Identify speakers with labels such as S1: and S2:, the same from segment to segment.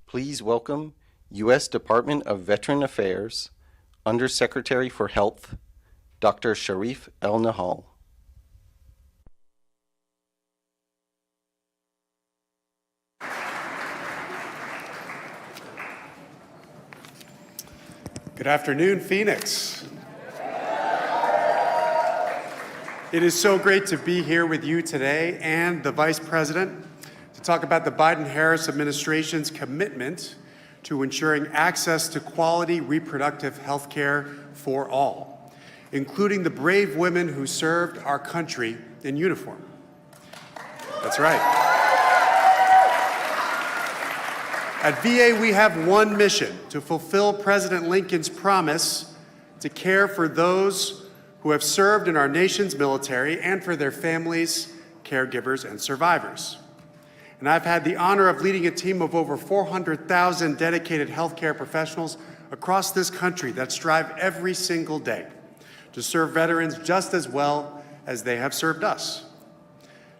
S1: Please welcome U.S. Department of Veteran Affairs, Undersecretary for Health, Dr. Sharif El-Nahal.
S2: Good afternoon, Phoenix. It is so great to be here with you today and the Vice President to talk about the Biden-Harris administration's commitment to ensuring access to quality reproductive health care for all, including the brave women who served our country in uniform. That's right. At VA, we have one mission: to fulfill President Lincoln's promise to care for those who have served in our nation's military and for their families, caregivers, and survivors. And I've had the honor of leading a team of over 400,000 dedicated healthcare professionals across this country that strive every single day to serve veterans just as well as they have served us.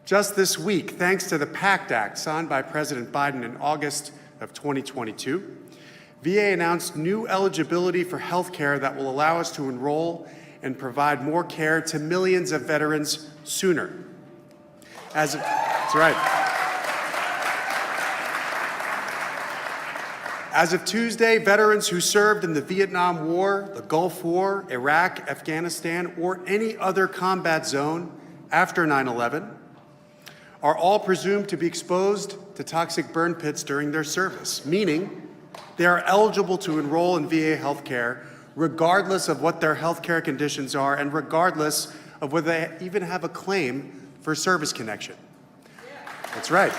S2: Just this week, thanks to the PACT Act signed by President Biden in August of 2022, VA announced new eligibility for health care that will allow us to enroll and provide more care to millions of veterans sooner. That's right. As of Tuesday, veterans who served in the Vietnam War, the Gulf War, Iraq, Afghanistan, or any other combat zone after 9/11 are all presumed to be exposed to toxic burn pits during their service, meaning they are eligible to enroll in VA health care regardless of what their health care conditions are and regardless of whether they even have a claim for service connection. That's right.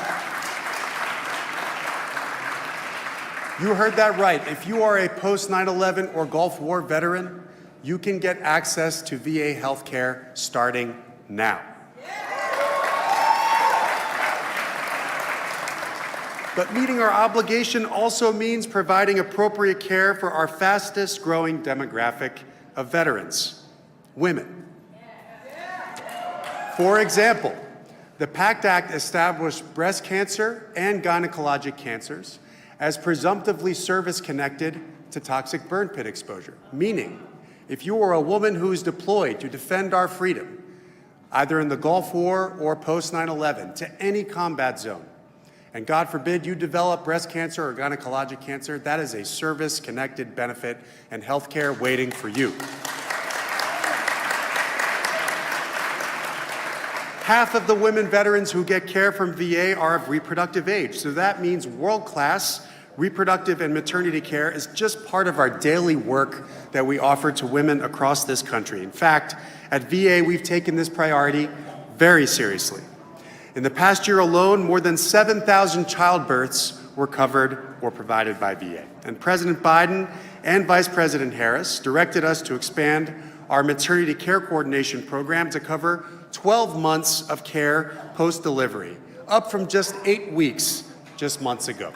S2: You heard that right. If you are a post-9/11 or Gulf War veteran, you can get access to VA health care starting now. But meeting our obligation also means providing appropriate care for our fastest growing demographic of veterans, women. For example, the PACT Act established breast cancer and gynecologic cancers as presumptively service-connected to toxic burn pit exposure, meaning if you are a woman who is deployed to defend our freedom, either in the Gulf War or post-9/11, to any combat zone, and God forbid you develop breast cancer or gynecologic cancer, that is a service-connected benefit and health care waiting for you. Half of the women veterans who get care from VA are of reproductive age, so that means world-class reproductive and maternity care is just part of our daily work that we offer to women across this country. In fact, at VA, we've taken this priority very seriously. In the past year alone, more than 7,000 childbirths were covered or provided by VA. And President Biden and Vice President Harris directed us to expand our maternity care coordination program to cover 12 months of care post-delivery, up from just 8 weeks just months ago.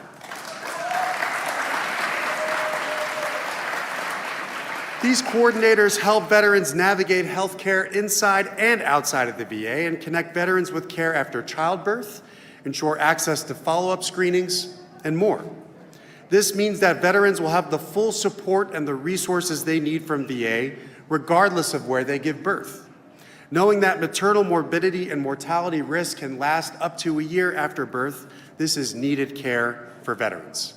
S2: These coordinators help veterans navigate health care inside and outside of the VA and connect veterans with care after childbirth, ensure access to follow-up screenings, and more. This means that veterans will have the full support and the resources they need from VA, regardless of where they give birth. Knowing that maternal morbidity and mortality risk can last up to a year after birth, this is needed care for veterans.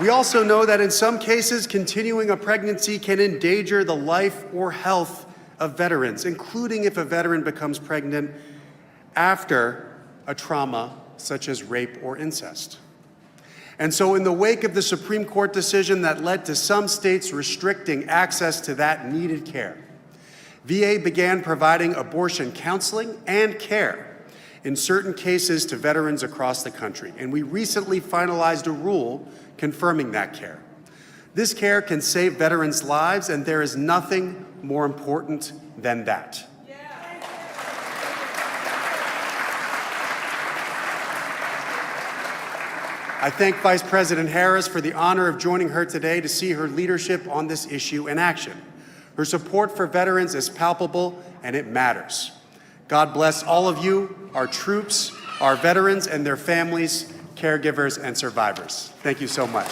S2: We also know that in some cases, continuing a pregnancy can endanger the life or health of veterans, including if a veteran becomes pregnant after a trauma such as rape or incest. And so in the wake of the Supreme Court decision that led to some states restricting access to that needed care, VA began providing abortion counseling and care in certain cases to veterans across the country. And we recently finalized a rule confirming that care. This care can save veterans' lives, and there is nothing more important than that. I thank Vice President Harris for the honor of joining her today to see her leadership on this issue in action. Her support for veterans is palpable and it matters. God bless all of you, our troops, our veterans and their families, caregivers, and survivors. Thank you so much.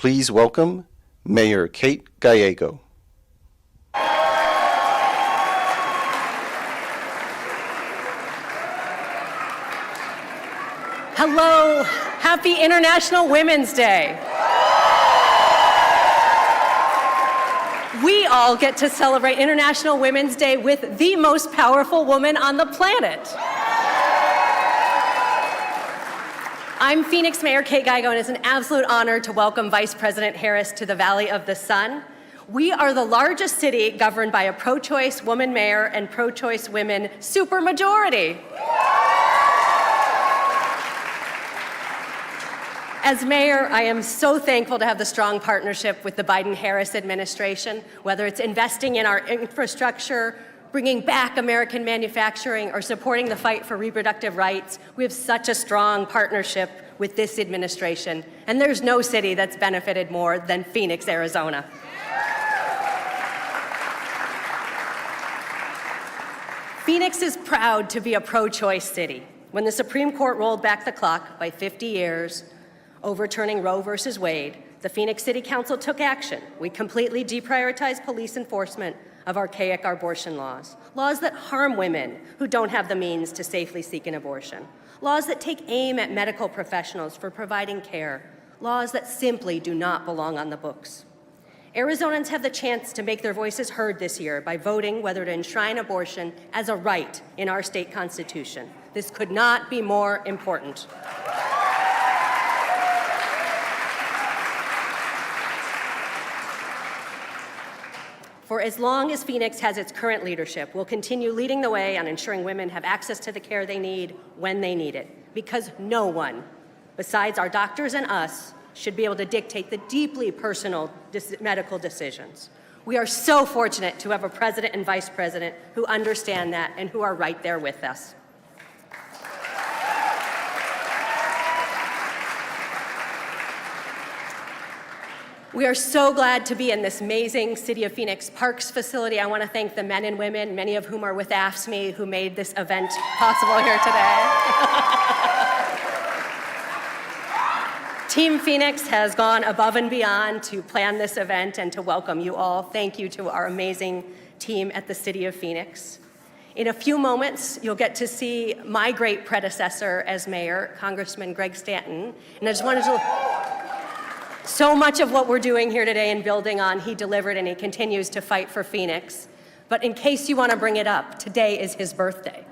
S1: Please welcome Mayor Kate Gallego.
S3: Hello, happy International Women's Day. We all get to celebrate International Women's Day with the most powerful woman on the planet. I'm Phoenix Mayor Kate Gallego, and it's an absolute honor to welcome Vice President Harris to the Valley of the Sun. We are the largest city governed by a pro-choice woman mayor and pro-choice women supermajority. As mayor, I am so thankful to have the strong partnership with the Biden-Harris administration, whether it's investing in our infrastructure, bringing back American manufacturing, or supporting the fight for reproductive rights. We have such a strong partnership with this administration, and there's no city that's benefited more than Phoenix, Arizona. Phoenix is proud to be a pro-choice city. When the Supreme Court rolled back the clock by 50 years, overturning Roe versus Wade, the Phoenix City Council took action. We completely deprioritized police enforcement of archaic abortion laws, laws that harm women who don't have the means to safely seek an abortion, laws that take aim at medical professionals for providing care, laws that simply do not belong on the books. Arizonans have the chance to make their voices heard this year by voting whether to enshrine abortion as a right in our state constitution. This could not be more important. For as long as Phoenix has its current leadership, we'll continue leading the way on ensuring women have access to the care they need when they need it, because no one, besides our doctors and us, should be able to dictate the deeply personal medical decisions. We are so fortunate to have a president and vice president who understand that and who are right there with us. We are so glad to be in this amazing City of Phoenix Parks facility. I want to thank the men and women, many of whom are with AFSCME, who made this event possible here today. Team Phoenix has gone above and beyond to plan this event and to welcome you all. Thank you to our amazing team at the City of Phoenix. In a few moments, you'll get to see my great predecessor as mayor, Congressman Greg Stanton. And I just wanted to... So much of what we're doing here today and building on, he delivered, and he continues to fight for Phoenix. But in case you want to bring it up, today is his birthday.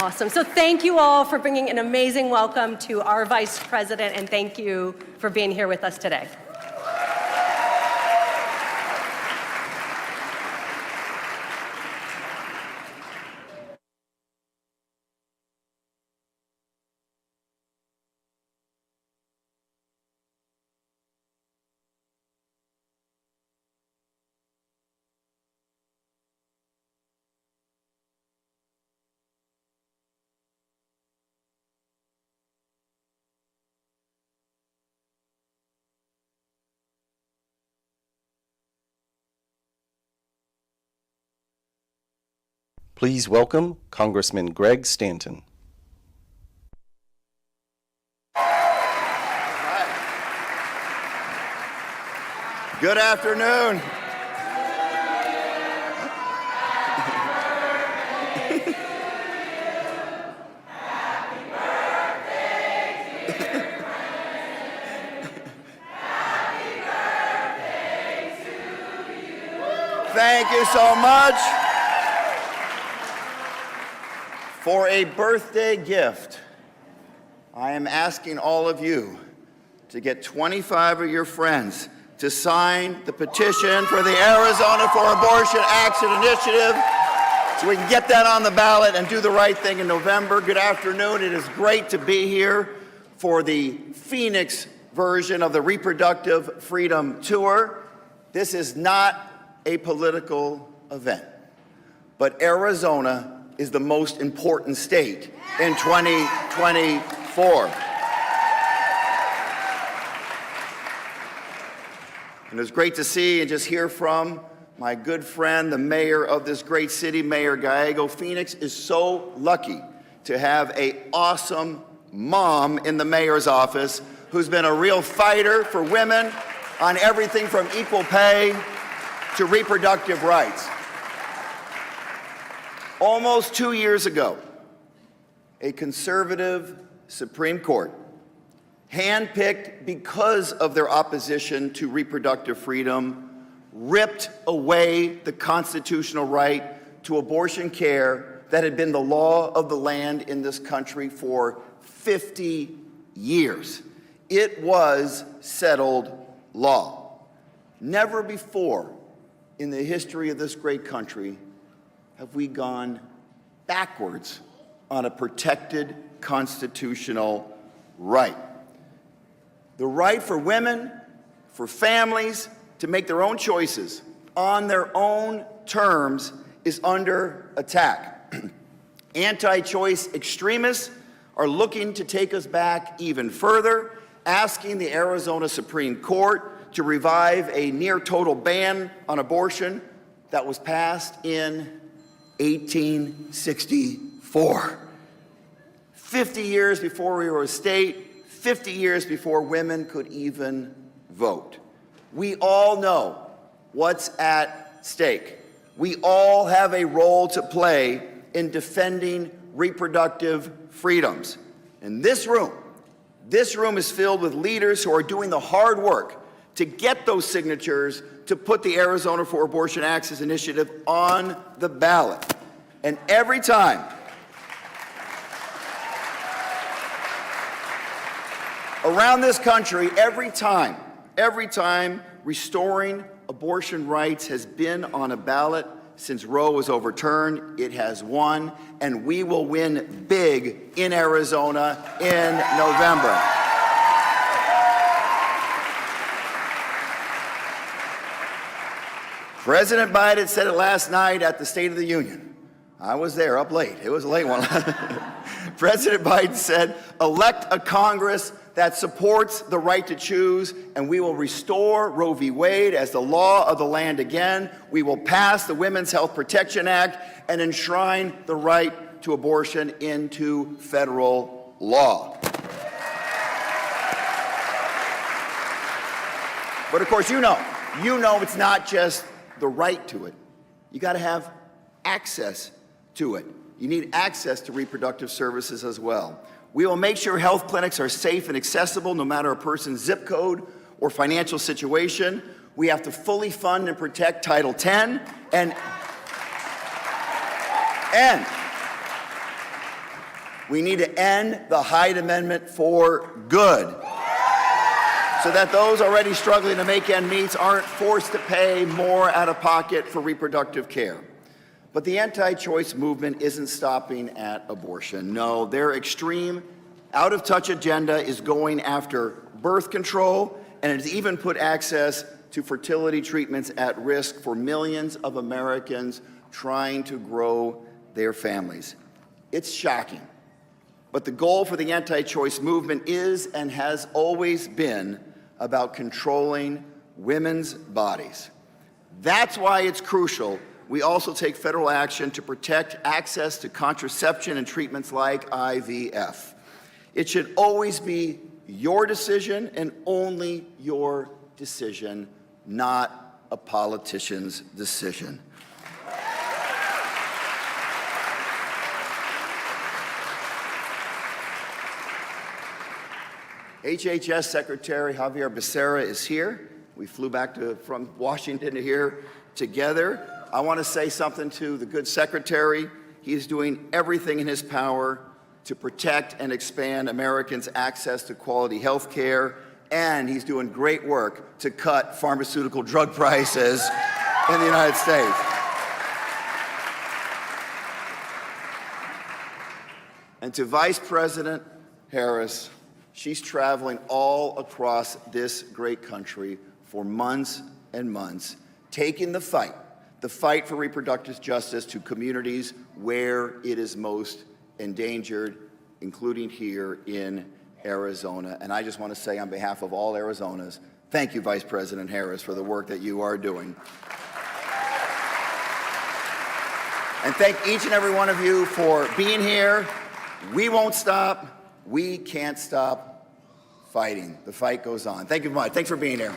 S3: Awesome. So thank you all for bringing an amazing welcome to our Vice President, and thank you for being here with us today.
S1: Please welcome Congressman Greg Stanton.
S4: Good afternoon. Thank you so much. For a birthday gift, I am asking all of you to get 25 of your friends to sign the petition for the Arizona for Abortion Action Initiative so we can get that on the ballot and do the right thing in November. Good afternoon. It is great to be here for the Phoenix version of the Reproductive Freedom Tour. This is not a political event, but Arizona is the most important state in 2024. And it was great to see and just hear from my good friend, the mayor of this great city, Mayor Gallego. Phoenix is so lucky to have an awesome mom in the mayor's office who's been a real fighter for women on everything from equal pay to reproductive rights. Almost 2 years ago, a conservative Supreme Court, handpicked because of their opposition to reproductive freedom, ripped away the constitutional right to abortion care that had been the law of the land in this country for 50 years. It was settled law. Never before in the history of this great country have we gone backwards on a protected constitutional right. The right for women, for families to make their own choices on their own terms is under attack. Anti-choice extremists are looking to take us back even further, asking the Arizona Supreme Court to revive a near-total ban on abortion that was passed in 1864. 50 years before we were a state, 50 years before women could even vote. We all know what's at stake. We all have a role to play in defending reproductive freedoms. And this room is filled with leaders who are doing the hard work to get those signatures to put the Arizona for Abortion Access Initiative on the ballot. And every time around this country, every time restoring abortion rights has been on a ballot since Roe was overturned. It has won, and we will win big in Arizona in November. President Biden said it last night at the State of the Union. I was there up late. It was a late one. President Biden said, elect a Congress that supports the right to choose, and we will restore Roe v. Wade as the law of the land again. We will pass the Women's Health Protection Act and enshrine the right to abortion into federal law. But of course, you know it's not just the right to it. You got to have access to it. You need access to reproductive services as well. We will make sure health clinics are safe and accessible no matter a person's zip code or financial situation. We have to fully fund and protect Title X and we need to end the Hyde Amendment for good, so that those already struggling to make ends meet aren't forced to pay more out of pocket for reproductive care. But the anti-choice movement isn't stopping at abortion. No, their extreme, out-of-touch agenda is going after birth control, and it has even put access to fertility treatments at risk for millions of Americans trying to grow their families. It's shocking. But the goal for the anti-choice movement is and has always been about controlling women's bodies. That's why it's crucial we also take federal action to protect access to contraception and treatments like IVF. It should always be your decision and only your decision, not a politician's decision. HHS Secretary Javier Becerra is here. We flew back from Washington to here together. I want to say something to the good secretary. He is doing everything in his power to protect and expand Americans' access to quality health care, and he's doing great work to cut pharmaceutical drug prices in the United States. And to Vice President Harris, she's traveling all across this great country for months and months, taking the fight for reproductive justice to communities where it is most endangered, including here in Arizona. And I just want to say on behalf of all Arizonas, thank you, Vice President Harris, for the work that you are doing. And thank each and every one of you for being here. We won't stop. We can't stop fighting. The fight goes on. Thank you very much. Thanks for being here.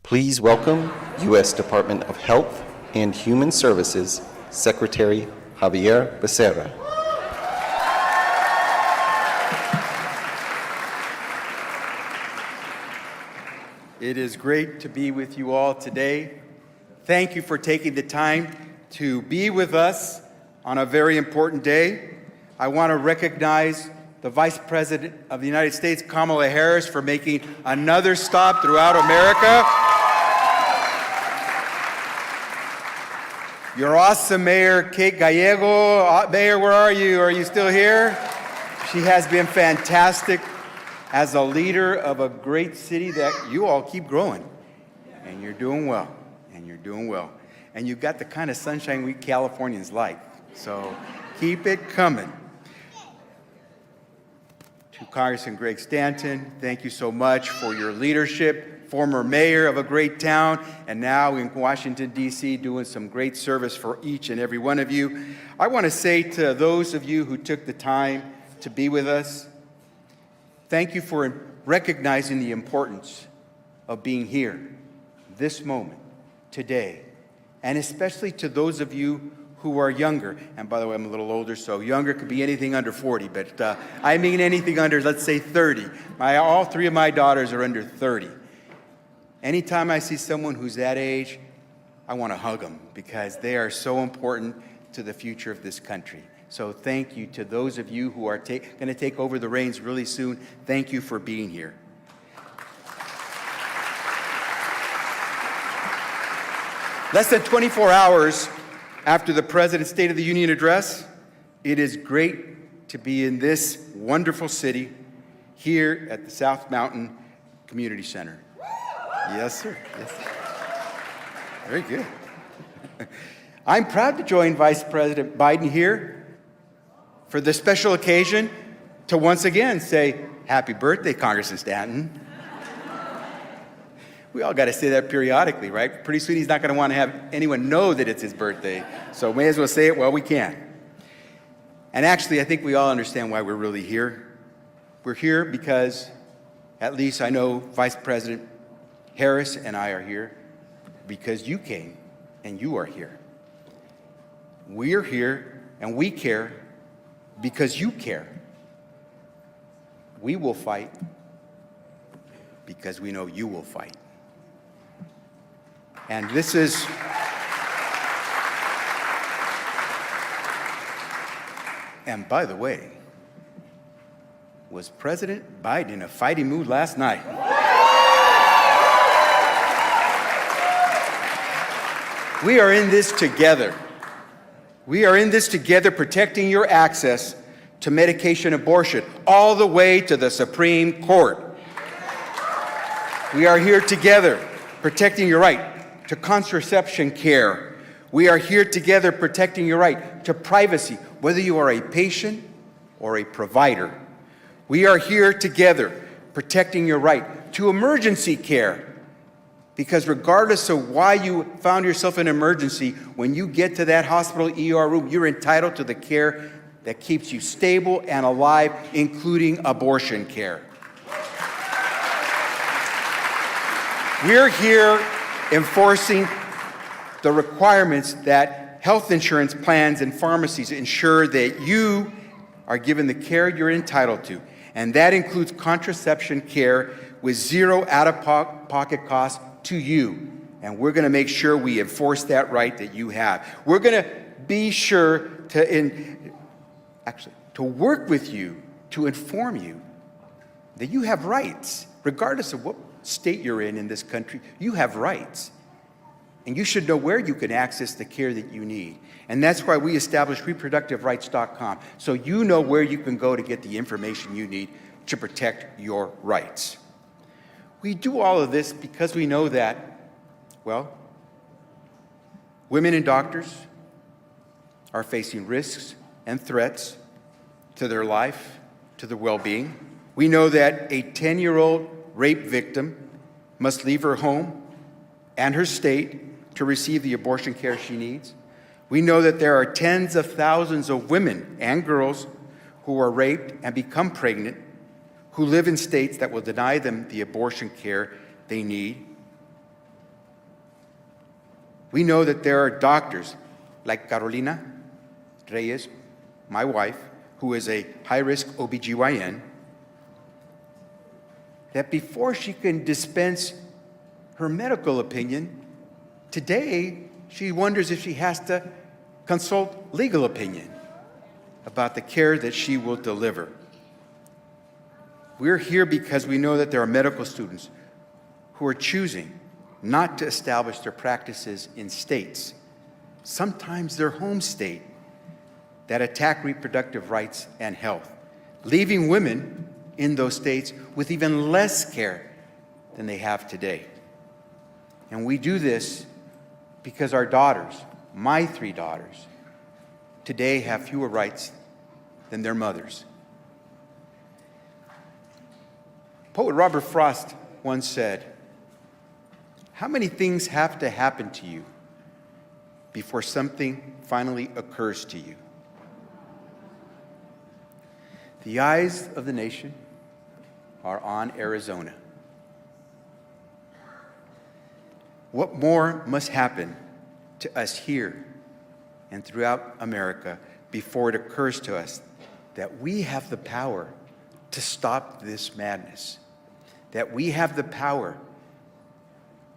S1: Please welcome U.S. Department of Health and Human Services Secretary Javier Becerra.
S5: It is great to be with you all today. Thank you for taking the time to be with us on a very important day. I want to recognize the Vice President of the United States, Kamala Harris, for making another stop throughout America. Your awesome Mayor, Kate Gallego. Mayor, where are you? Are you still here? She has been fantastic as a leader of a great city that you all keep growing. And you're doing well. And you're doing well. And you've got the kind of sunshine we Californians like. So keep it coming. To Congressman Greg Stanton, thank you so much for your leadership. Former mayor of a great town, and now in Washington, D.C., doing some great service for each and every one of you. I want to say to those of you who took the time to be with us, thank you for recognizing the importance of being here, this moment, today, and especially to those of you who are younger. And by the way, I'm a little older, so younger could be anything under 40, but I mean anything under, let's say, 30. All three of my daughters are under 30. Anytime I see someone who's that age, I want to hug them because they are so important to the future of this country. So thank you to those of you who are going to take over the reins really soon. Thank you for being here. Less than 24 hours after the President's State of the Union address, it is great to be in this wonderful city here at the South Mountain Community Center. Yes, sir. Yes, sir. Very good. I'm proud to join Vice President Biden here for this special occasion to once again say, happy birthday, Congressman Stanton. We all got to say that periodically, right? Pretty soon he's not going to want to have anyone know that it's his birthday, so may as well say it while we can. And actually, I think we all understand why we're really here. We're here because, at least I know Vice President Harris and I are here because you came and you are here. We are here and we care because you care. We will fight because we know you will fight. And this is and by the way, was President Biden in a fighting mood last night? We are in this together. We are in this together, protecting your access to medication abortion, all the way to the Supreme Court. We are here together, protecting your right to contraception care. We are here together, protecting your right to privacy, whether you are a patient or a provider. We are here together, protecting your right to emergency care. Because regardless of why you found yourself in an emergency, when you get to that hospital ER room, you're entitled to the care that keeps you stable and alive, including abortion care. We're here enforcing the requirements that health insurance plans and pharmacies ensure that you are given the care you're entitled to. And that includes contraception care with zero out-of-pocket costs to you, and we're going to make sure we enforce that right that you have. We're going to be sure to work with you, to inform you that you have rights. Regardless of what state you're in this country, you have rights. And you should know where you can access the care that you need. And that's why we established reproductiverights.com, so you know where you can go to get the information you need to protect your rights. We do all of this because we know that, well, women and doctors are facing risks and threats to their life, to their well-being. We know that a 10-year-old rape victim must leave her home and her state to receive the abortion care she needs. We know that there are tens of thousands of women and girls who are raped and become pregnant, who live in states that will deny them the abortion care they need. We know that there are doctors like Carolina Reyes, my wife, who is a high-risk OBGYN, that before she can dispense her medical opinion, today she wonders if she has to consult legal opinion about the care that she will deliver. We're here because we know that there are medical students who are choosing not to establish their practices in states, sometimes their home state, that attack reproductive rights and health, leaving women in those states with even less care than they have today. And we do this because our daughters, my 3 daughters, today have fewer rights than their mothers. Poet Robert Frost once said, "How many things have to happen to you before something finally occurs to you?" The eyes of the nation are on Arizona. What more must happen to us here and throughout America before it occurs to us that we have the power to stop this madness, that we have the power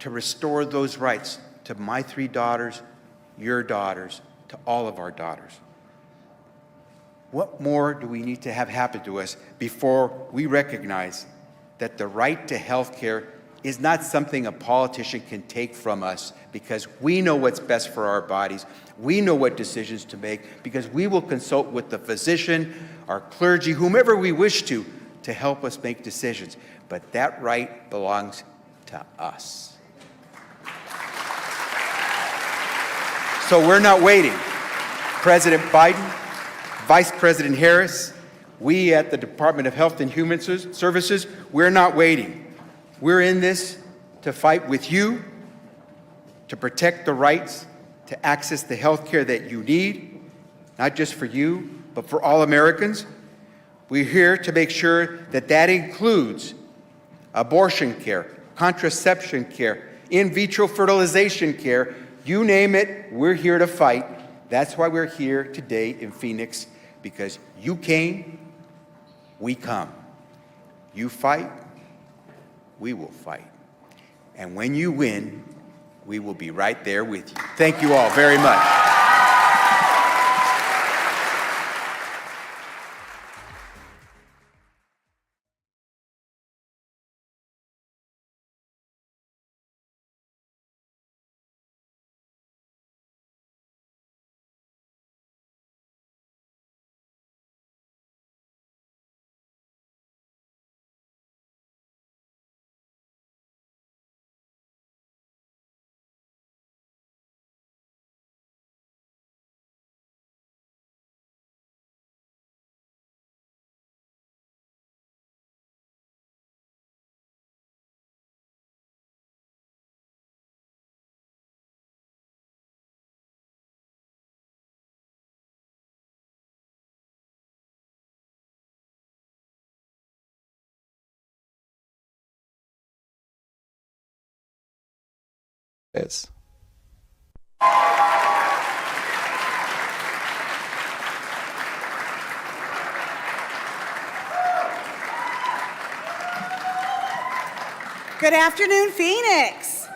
S5: to restore those rights to my 3 daughters, your daughters, to all of our daughters? What more do we need to have happen to us before we recognize that the right to health care is not something a politician can take from us, because we know what's best for our bodies, we know what decisions to make, because we will consult with the physician, our clergy, whomever we wish to help us make decisions. But that right belongs to us. So we're not waiting. President Biden, Vice President Harris, we at the Department of Health and Human Services, we're not waiting. We're in this to fight with you, to protect the rights to access the health care that you need, not just for you, but for all Americans. We're here to make sure that that includes abortion care, contraception care, in vitro fertilization care, you name it, we're here to fight. That's why we're here today in Phoenix, because you came, we come. You fight, we will fight. And when you win, we will be right there with you. Thank you all very much.
S1: Is.
S6: Good afternoon, Phoenix.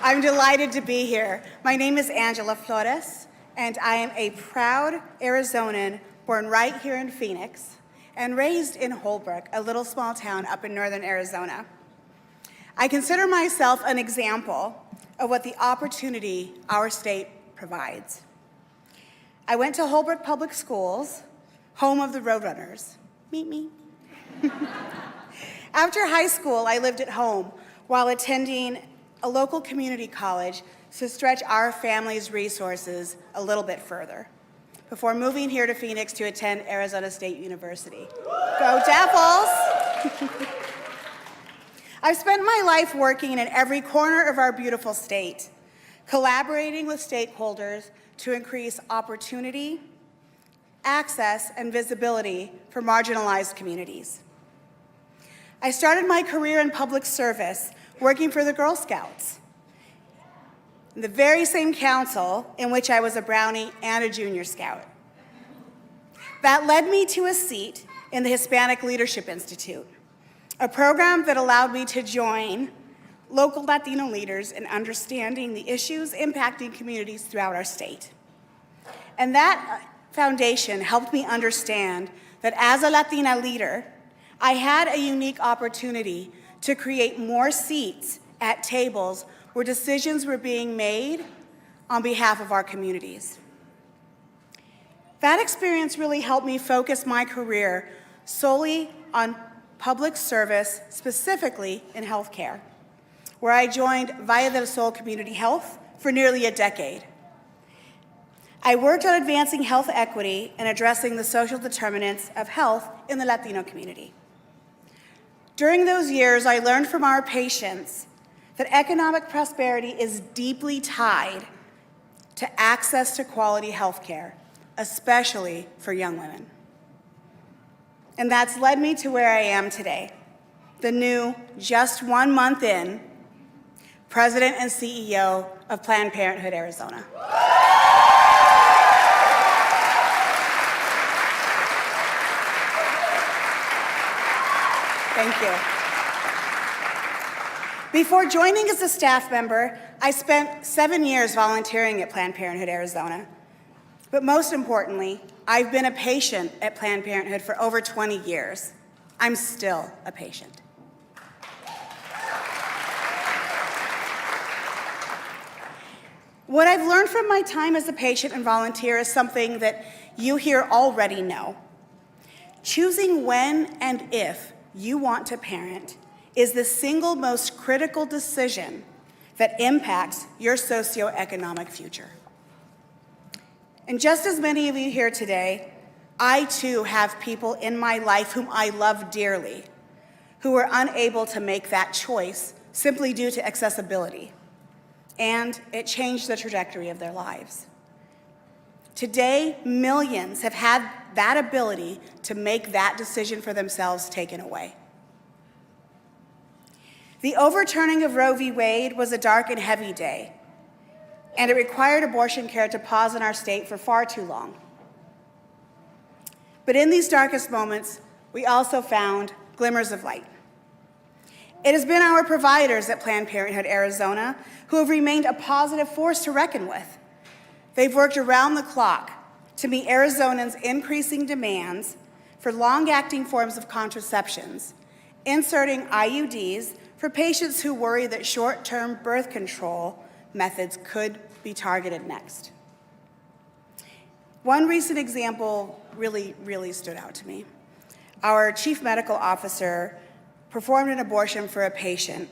S6: I'm delighted to be here. My name is Angela Flores, and I am a proud Arizonan born right here in Phoenix and raised in Holbrook, a little small town up in northern Arizona. I consider myself an example of what the opportunity our state provides. I went to Holbrook Public Schools, home of the Roadrunners. Meet me. After high school, I lived at home while attending a local community college to stretch our family's resources a little bit further before moving here to Phoenix to attend Arizona State University. Go Devils! I've spent my life working in every corner of our beautiful state, collaborating with stakeholders to increase opportunity, access, and visibility for marginalized communities. I started my career in public service working for the Girl Scouts in the very same council in which I was a Brownie and a Junior Scout. That led me to a seat in the Hispanic Leadership Institute, a program that allowed me to join local Latino leaders in understanding the issues impacting communities throughout our state. And that foundation helped me understand that as a Latina leader, I had a unique opportunity to create more seats at tables where decisions were being made on behalf of our communities. That experience really helped me focus my career solely on public service, specifically in healthcare, where I joined Valle del Sol Community Health for nearly a decade. I worked on advancing health equity and addressing the social determinants of health in the Latino community. During those years, I learned from our patients that economic prosperity is deeply tied to access to quality health care, especially for young women. And that's led me to where I am today, the new, just 1 month in, President and CEO of Planned Parenthood Arizona. Thank you. Before joining as a staff member, I spent 7 years volunteering at Planned Parenthood Arizona. But most importantly, I've been a patient at Planned Parenthood for over 20 years. I'm still a patient. What I've learned from my time as a patient and volunteer is something that you here already know. Choosing when and if you want to parent is the single most critical decision that impacts your socioeconomic future. And just as many of you here today, I too have people in my life whom I love dearly who were unable to make that choice simply due to accessibility. And it changed the trajectory of their lives. Today, millions have had that ability to make that decision for themselves taken away. The overturning of Roe v. Wade was a dark and heavy day, and it required abortion care to pause in our state for far too long. But in these darkest moments, we also found glimmers of light. It has been our providers at Planned Parenthood Arizona who have remained a positive force to reckon with. They've worked around the clock to meet Arizonans' increasing demands for long-acting forms of contraceptions, inserting IUDs for patients who worry that short-term birth control methods could be targeted next. One recent example really stood out to me. Our chief medical officer performed an abortion for a patient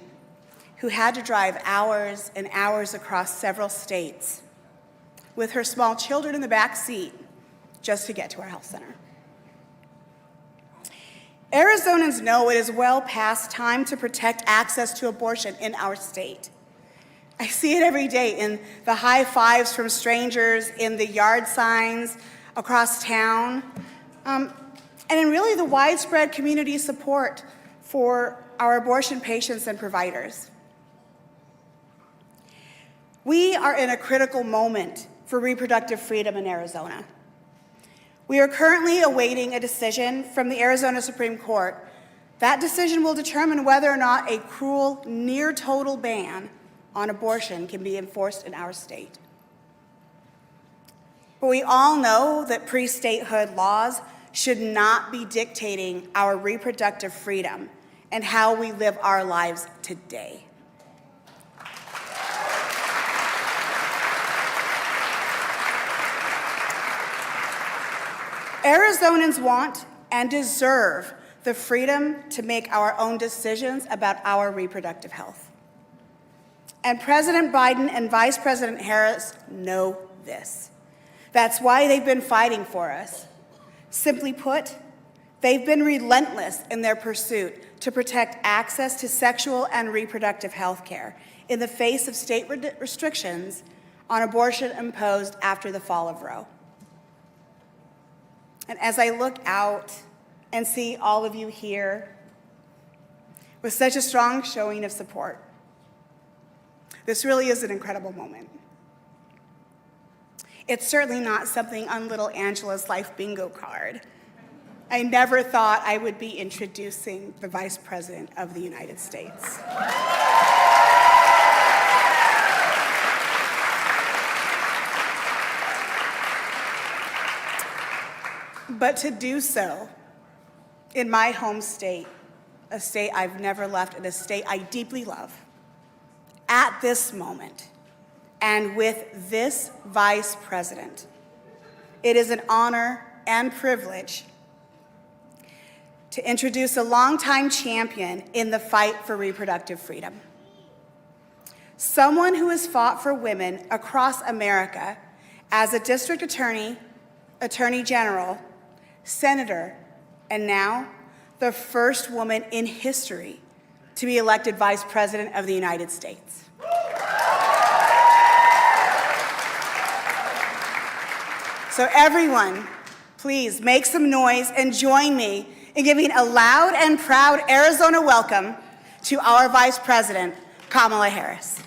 S6: who had to drive hours and hours across several states with her small children in the back seat just to get to our health center. Arizonans know it is well past time to protect access to abortion in our state. I see it every day in the high fives from strangers, in the yard signs across town, and in really the widespread community support for our abortion patients and providers. We are in a critical moment for reproductive freedom in Arizona. We are currently awaiting a decision from the Arizona Supreme Court. That decision will determine whether or not a cruel, near-total ban on abortion can be enforced in our state. But we all know that pre-statehood laws should not be dictating our reproductive freedom and how we live our lives today. Arizonans want and deserve the freedom to make our own decisions about our reproductive health. And President Biden and Vice President Harris know this. That's why they've been fighting for us. Simply put, they've been relentless in their pursuit to protect access to sexual and reproductive health care in the face of state restrictions on abortion imposed after the fall of Roe. And as I look out and see all of you here with such a strong showing of support, This really is an incredible moment. It's certainly not something on little Angela's life bingo card. I never thought I would be introducing the Vice President of the United States. But to do so in my home state, a state I've never left, and a state I deeply love, at this moment, and with this Vice President, it is an honor and privilege to introduce a longtime champion in the fight for reproductive freedom. Someone who has fought for women across America as a district attorney, attorney general, senator, and now the first woman in history to be elected Vice President of the United States. So everyone, please make some noise and join me in giving a loud and proud Arizona welcome to our Vice President, Kamala Harris.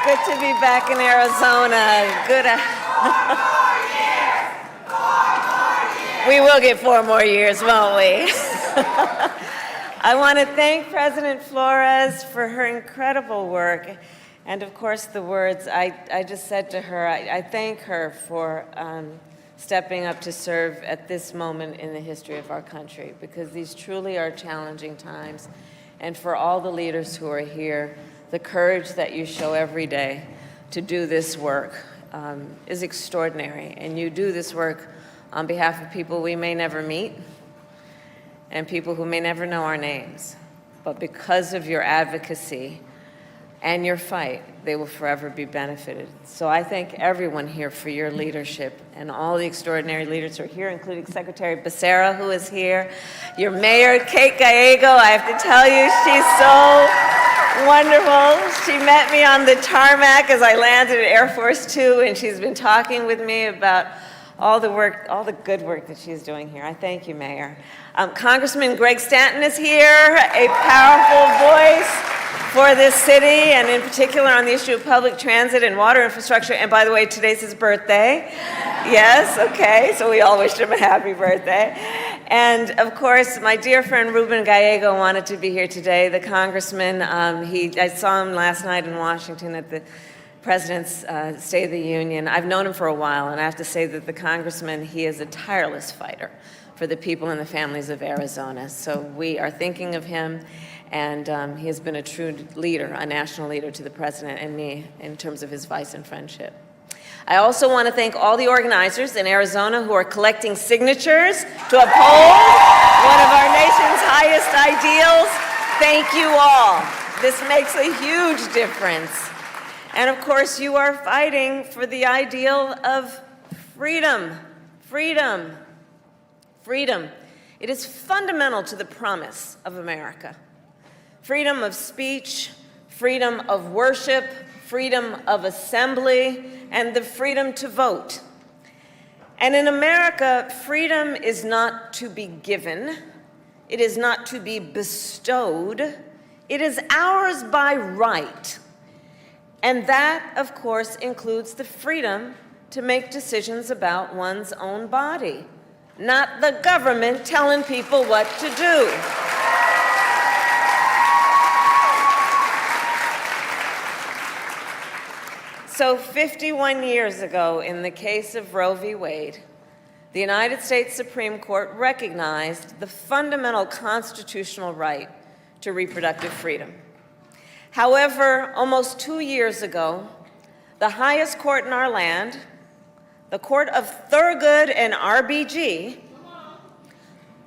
S7: Good to be back in Arizona. We will get 4 more years, won't we? I want to thank President Flores for her incredible work. And of course, the words I just said to her, I thank her for stepping up to serve at this moment in the history of our country, because these truly are challenging times. And for all the leaders who are here, the courage that you show every day to do this work is extraordinary. And you do this work on behalf of people we may never meet and people who may never know our names. But because of your advocacy and your fight, they will forever be benefited. So I thank everyone here for your leadership, and all the extraordinary leaders who are here, including Secretary Becerra, who is here, your mayor, Kate Gallego. I have to tell you, she's so wonderful. She met me on the tarmac as I landed at Air Force 2, and she's been talking with me about all the work, all the good work that she's doing here. I thank you, Mayor. Congressman Greg Stanton is here, a powerful voice for this city, and in particular on the issue of public transit and water infrastructure. And by the way, today's his birthday. Yes, okay, so we all wished him a happy birthday. And of course, my dear friend Ruben Gallego wanted to be here today, the congressman. I saw him last night in Washington at the President's State of the Union. I've known him for a while, and I have to say that the congressman, he is a tireless fighter for the people and the families of Arizona. So we are thinking of him, and he has been a true leader, a national leader to the President and me in terms of his advice and friendship. I also want to thank all the organizers in Arizona who are collecting signatures to uphold one of our nation's highest ideals. Thank you all. This makes a huge difference. And of course, you are fighting for the ideal of freedom. Freedom. Freedom. It is fundamental to the promise of America. Freedom of speech, freedom of worship, freedom of assembly, and the freedom to vote. And in America, freedom is not to be given. It is not to be bestowed. It is ours by right. And that, of course, includes the freedom to make decisions about one's own body, not the government telling people what to do. So 51 years ago, in the case of Roe v. Wade, the United States Supreme Court recognized the fundamental constitutional right to reproductive freedom. However, almost 2 years ago, the highest court in our land, the Court of Thurgood and RBG,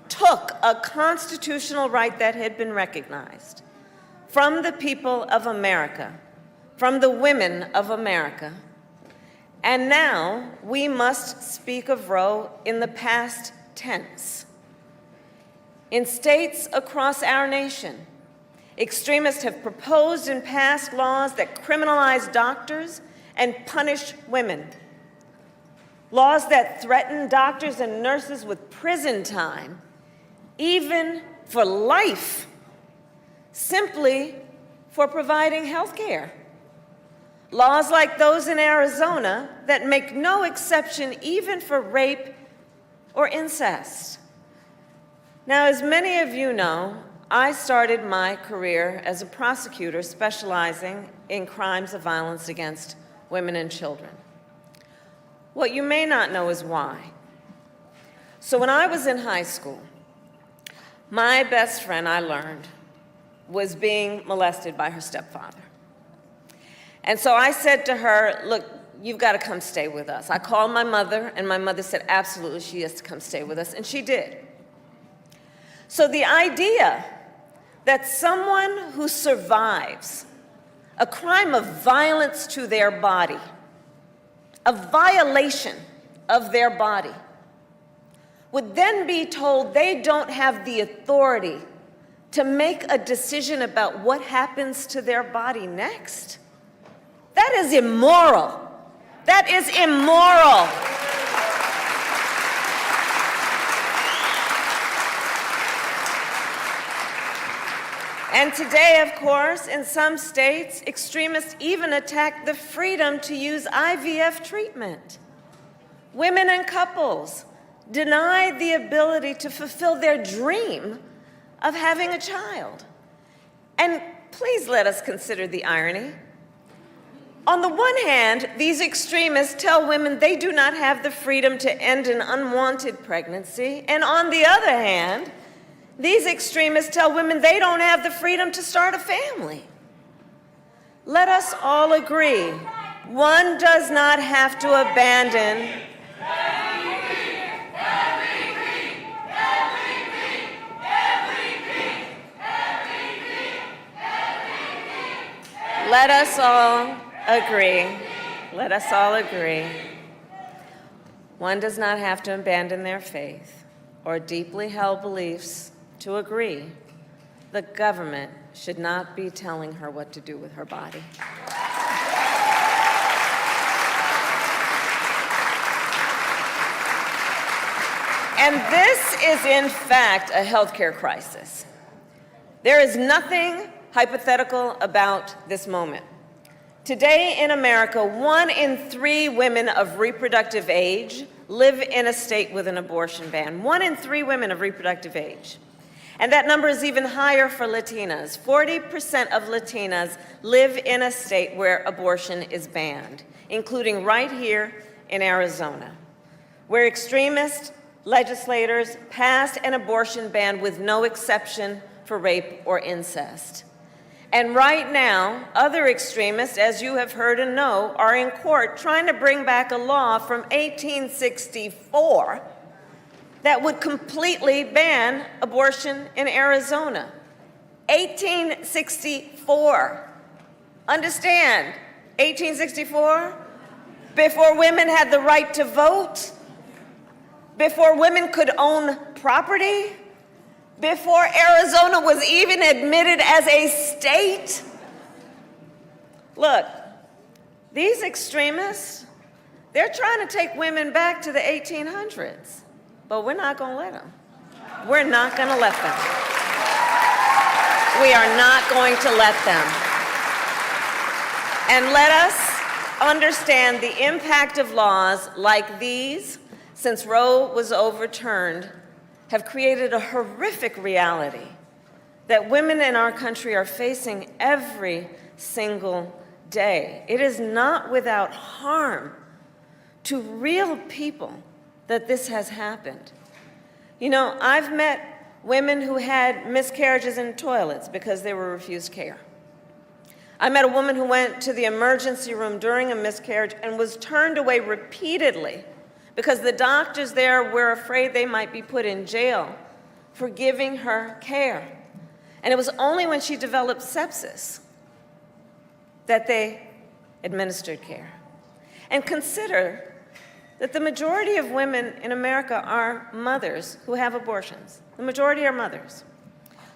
S7: took a constitutional right that had been recognized from the people of America, from the women of America, And now we must speak of Roe in the past tense. In states across our nation, extremists have proposed and passed laws that criminalize doctors and punish women. Laws that threaten doctors and nurses with prison time, even for life, simply for providing health care. Laws like those in Arizona that make no exception even for rape or incest. Now, as many of you know, I started my career as a prosecutor specializing in crimes of violence against women and children. What you may not know is why. So when I was in high school, my best friend, I learned, was being molested by her stepfather. And so I said to her, look, you've got to come stay with us. I called my mother, and my mother said, absolutely, she has to come stay with us, and she did. So the idea that someone who survives a crime of violence to their body, a violation of their body, would then be told they don't have the authority to make a decision about what happens to their body next. That is immoral. That is immoral. And today, of course, in some states, extremists even attack the freedom to use IVF treatment. Women and couples denied the ability to fulfill their dream of having a child. And please let us consider the irony. On the one hand, these extremists tell women they do not have the freedom to end an unwanted pregnancy, and on the other hand, these extremists tell women they don't have the freedom to start a family. Let us all agree, one does not have to abandon Let us all agree. Let us all agree. One does not have to abandon their faith or deeply held beliefs to agree the government should not be telling her what to do with her body. And this is, in fact, a healthcare crisis. There is nothing hypothetical about this moment. Today in America, 1 in 3 women of reproductive age live in a state with an abortion ban. 1 in 3 women of reproductive age. And that number is even higher for Latinas. 40% of Latinas live in a state where abortion is banned, including right here in Arizona, where extremist legislators passed an abortion ban with no exception for rape or incest. And right now, other extremists, as you have heard and know, are in court trying to bring back a law from 1864 that would completely ban abortion in Arizona. 1864. Understand, 1864, before women had the right to vote, before women could own property, before Arizona was even admitted as a state. Look, these extremists, they're trying to take women back to the 1800s, but we're not going to let them. We're not going to let them. We are not going to let them. And let us understand the impact of laws like these, since Roe was overturned, have created a horrific reality that women in our country are facing every single day. It is not without harm to real people that this has happened. You know, I've met women who had miscarriages in toilets because they were refused care. I met a woman who went to the emergency room during a miscarriage and was turned away repeatedly because the doctors there were afraid they might be put in jail for giving her care. And it was only when she developed sepsis that they administered care. And consider that the majority of women in America are mothers who have abortions. The majority are mothers.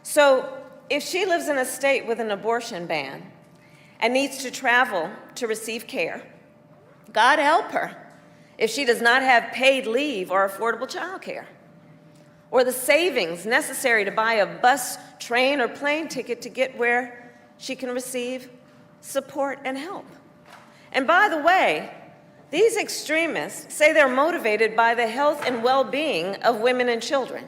S7: So if she lives in a state with an abortion ban and needs to travel to receive care, God help her if she does not have paid leave or affordable child care, or the savings necessary to buy a bus, train, or plane ticket to get where she can receive support and help. And by the way, these extremists say they're motivated by the health and well-being of women and children,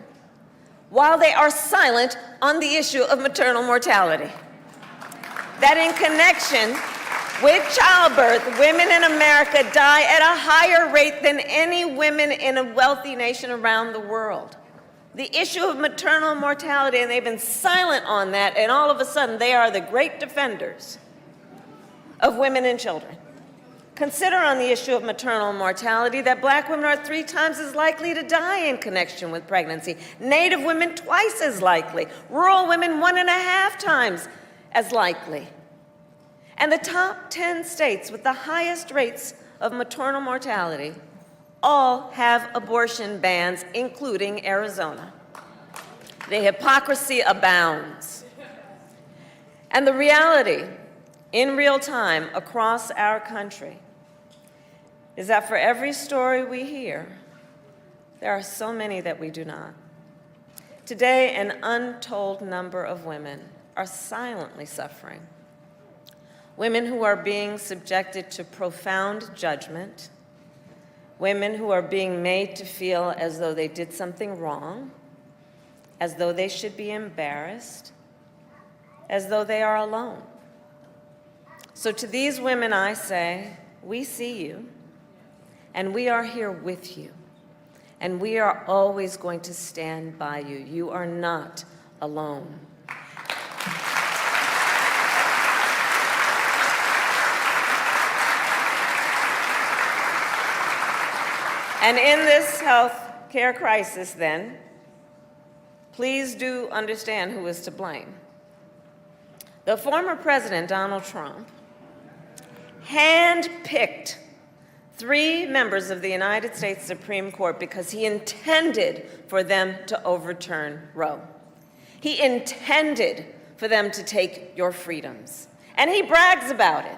S7: while they are silent on the issue of maternal mortality. That in connection with childbirth, women in America die at a higher rate than any women in a wealthy nation around the world. The issue of maternal mortality, and they've been silent on that, and all of a sudden they are the great defenders of women and children. Consider on the issue of maternal mortality that Black women are 3 times as likely to die in connection with pregnancy, Native women twice as likely, rural women 1.5 times as likely. And the top 10 states with the highest rates of maternal mortality all have abortion bans, including Arizona. The hypocrisy abounds. And the reality, in real time across our country, is that for every story we hear, there are so many that we do not. Today, an untold number of women are silently suffering. Women who are being subjected to profound judgment, women who are being made to feel as though they did something wrong, as though they should be embarrassed, as though they are alone. So to these women I say, we see you, and we are here with you, and we are always going to stand by you. You are not alone. And in this health care crisis, then, please do understand who is to blame. The former president, Donald Trump, handpicked 3 members of the United States Supreme Court because he intended for them to overturn Roe. He intended for them to take your freedoms. And he brags about it.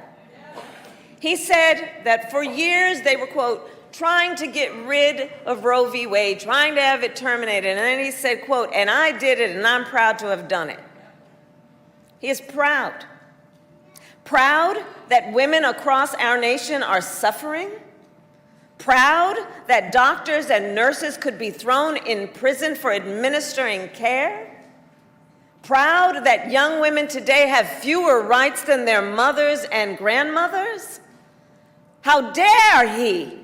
S7: He said that for years they were, quote, trying to get rid of Roe v. Wade, trying to have it terminated. And then he said, quote, and I did it and I'm proud to have done it. He is proud. Proud that women across our nation are suffering. Proud that doctors and nurses could be thrown in prison for administering care. Proud that young women today have fewer rights than their mothers and grandmothers. How dare he?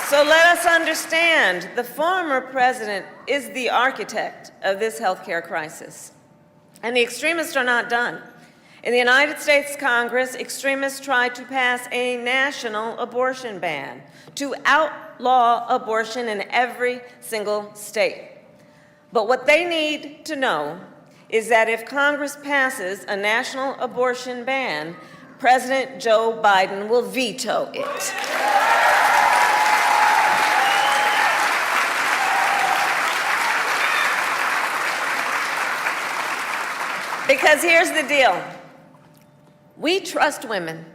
S7: So let us understand, the former president is the architect of this healthcare crisis. And the extremists are not done. In the United States Congress, extremists tried to pass a national abortion ban to outlaw abortion in every single state. But what they need to know is that if Congress passes a national abortion ban, President Joe Biden will veto it. Because here's the deal. We trust women.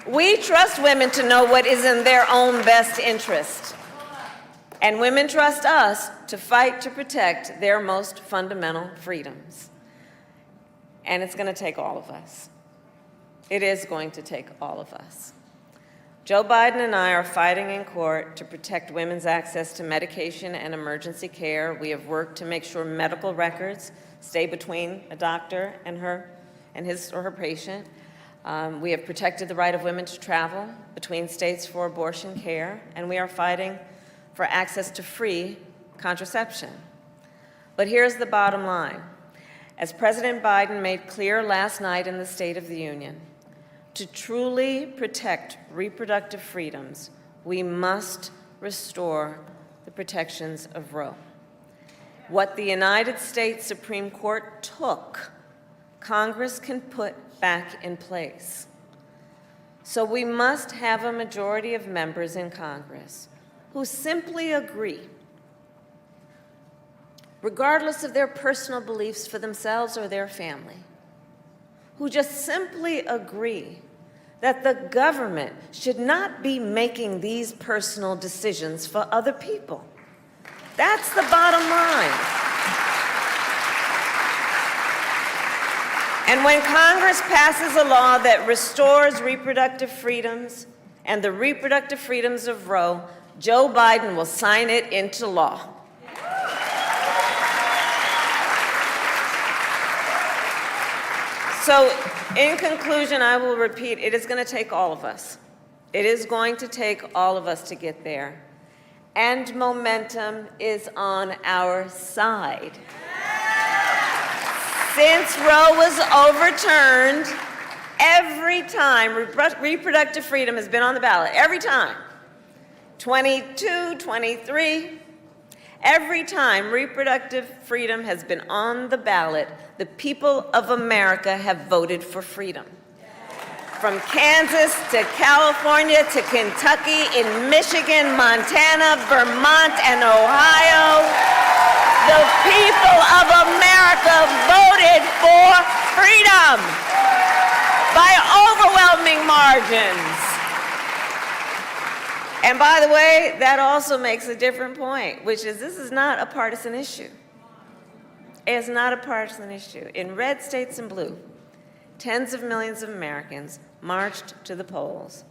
S7: We trust women to know what is in their own best interest. And women trust us to fight to protect their most fundamental freedoms. And it's going to take all of us. It is going to take all of us. Joe Biden and I are fighting in court to protect women's access to medication and emergency care. We have worked to make sure medical records stay between a doctor and his or her patient. We have protected the right of women to travel between states for abortion care, and we are fighting for access to free contraception. But here's the bottom line. As President Biden made clear last night in the State of the Union, to truly protect reproductive freedoms, we must restore the protections of Roe. What the United States Supreme Court took, Congress can put back in place. So we must have a majority of members in Congress who simply agree, regardless of their personal beliefs for themselves or their family, who just simply agree that the government should not be making these personal decisions for other people. That's the bottom line. And when Congress passes a law that restores reproductive freedoms and the reproductive freedoms of Roe, Joe Biden will sign it into law. So, in conclusion, I will repeat, it is going to take all of us. It is going to take all of us to get there. And momentum is on our side. Since Roe was overturned, every time reproductive freedom has been on the ballot, every time, 22, 23, every time reproductive freedom has been on the ballot, the people of America have voted for freedom. From Kansas to California to Kentucky, in Michigan, Montana, Vermont, and Ohio, the people of America voted for freedom by overwhelming margins. And by the way, that also makes a different point, which is this is not a partisan issue. It's not a partisan issue. In red states and blue, tens of millions of Americans marched to the polls,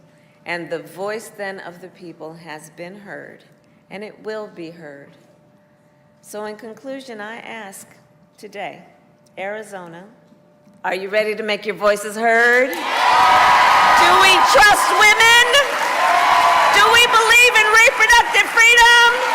S7: and the voice then of the people has been heard, and it will be heard. So in conclusion, I ask today, Arizona, are you ready to make your voices heard? Do we trust women? Do we believe in reproductive freedom?